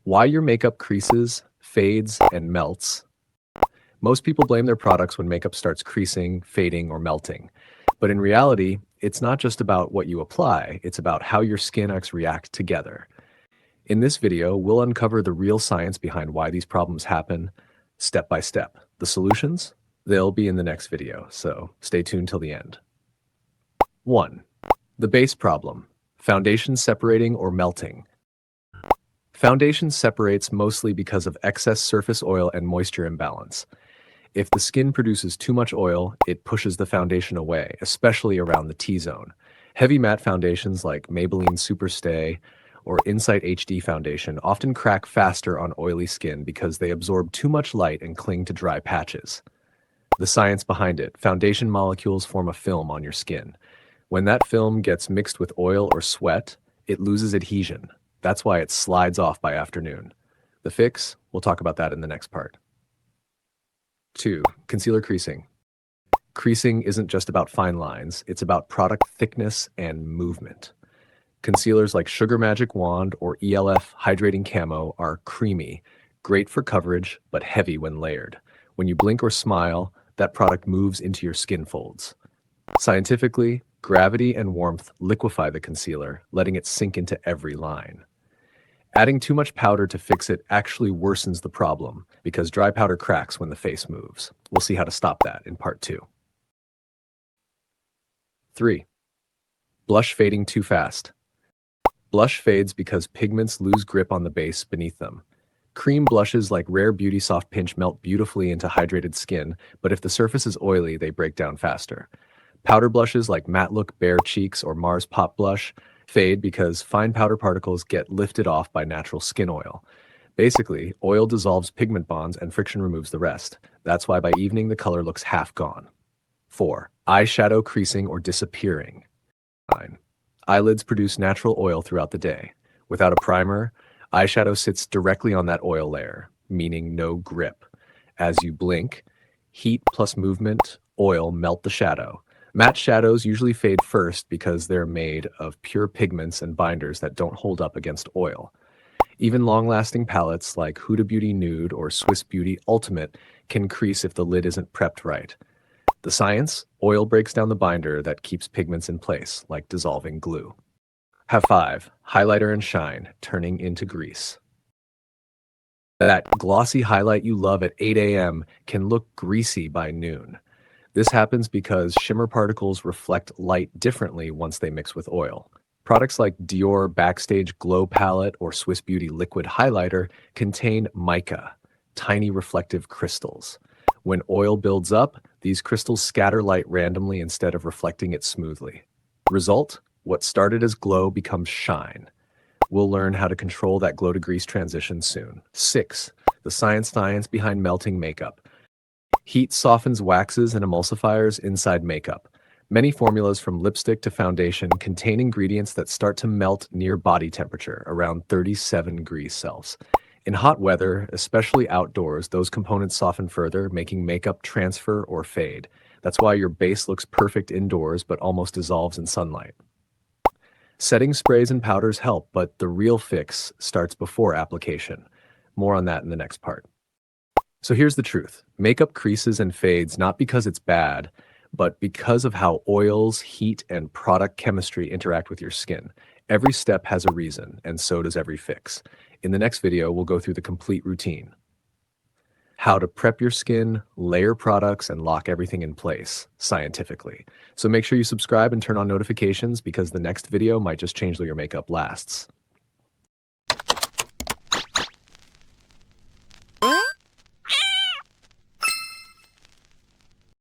Why your makeup creases, fades, and melts. Most people blame their products when makeup starts creasing, fading, or melting. But in reality, it's not just about what you apply, it's about how your skin and products react together. In this video, we'll uncover the real science behind why these problems happen, step by step. The solutions? They'll be in the next video, so stay tuned till the end. 1. The base problem: foundation separating or melting. Foundation separates mostly because of excess surface oil and moisture imbalance. If the skin produces too much oil, it pushes the foundation away, especially around the T-zone. Heavy matte foundations like Maybelline Superstay or Insight HD foundation often crack faster on oily skin because they absorb too much light and cling to dry patches. The science behind it: foundation molecules form a film on your skin. When that film gets mixed with oil or sweat, it loses adhesion. That's why it slides off by afternoon. The fix? We'll talk about that in the next part. 2. Concealer creasing. Creasing isn't just about fine lines, it's about product thickness and movement. Concealers like Sugar Magic Wand or ELF Hydrating Camo are creamy, great for coverage, but heavy when layered. When you blink or smile, that product moves into your skin folds. Scientifically, gravity and warmth liquefy the concealer, letting it sink into every line. Adding too much powder to fix it actually worsens the problem because dry powder cracks when the face moves. We'll see how to stop that in part 2. 3. Blush fading too fast. Blush fades because pigments lose grip on the base beneath them. Cream blushes like Rare Beauty Soft Pinch melt beautifully into hydrated skin, but if the surface is oily, they break down faster. Powder blushes like Matte Look Bare Cheeks or Mars Pop Blush fade because fine powder particles get lifted off by natural skin oil. Basically, oil dissolves pigment bonds and friction removes the rest. That's why by evening the color looks half gone. 4. Eyeshadow creasing or disappearing. 9. Eyelids produce natural oil throughout the day. Without a primer, eyeshadow sits directly on that oil layer, meaning no grip. As you blink, heat plus movement, oil melt the shadow. Matte shadows usually fade first because they're made of pure pigments and binders that don't hold up against oil. Even long-lasting palettes like Huda Beauty Nude or Swiss Beauty Ultimate can crease if the lid isn't prepped right. The science? Oil breaks down the binder that keeps pigments in place, like dissolving glue. Have 5. Highlighter and shine, turning into grease. That glossy highlight you love at 8 a.m. can look greasy by noon. This happens because shimmer particles reflect light differently once they mix with oil. Products like Dior Backstage Glow Palette or Swiss Beauty Liquid Highlighter contain mica, tiny reflective crystals. When oil builds up, these crystals scatter light randomly instead of reflecting it smoothly. Result? What started as glow becomes shine. We'll learn how to control that glow to grease transition soon. 6. The science behind melting makeup. Heat softens waxes and emulsifiers inside makeup. Many formulas from lipstick to foundation contain ingredients that start to melt near body temperature, around 37 degrees Celsius. In hot weather, especially outdoors, those components soften further, making makeup transfer or fade. That's why your base looks perfect indoors but almost dissolves in sunlight. Setting sprays and powders help, but the real fix starts before application. More on that in the next part. So here's the truth. Makeup creases and fades not because it's bad, but because of how oils, heat, and product chemistry interact with your skin. Every step has a reason, and so does every fix. In the next video, we'll go through the complete routine. How to prep your skin, layer products, and lock everything in place, scientifically. So make sure you subscribe and turn on notifications because the next video might just change the way your makeup lasts.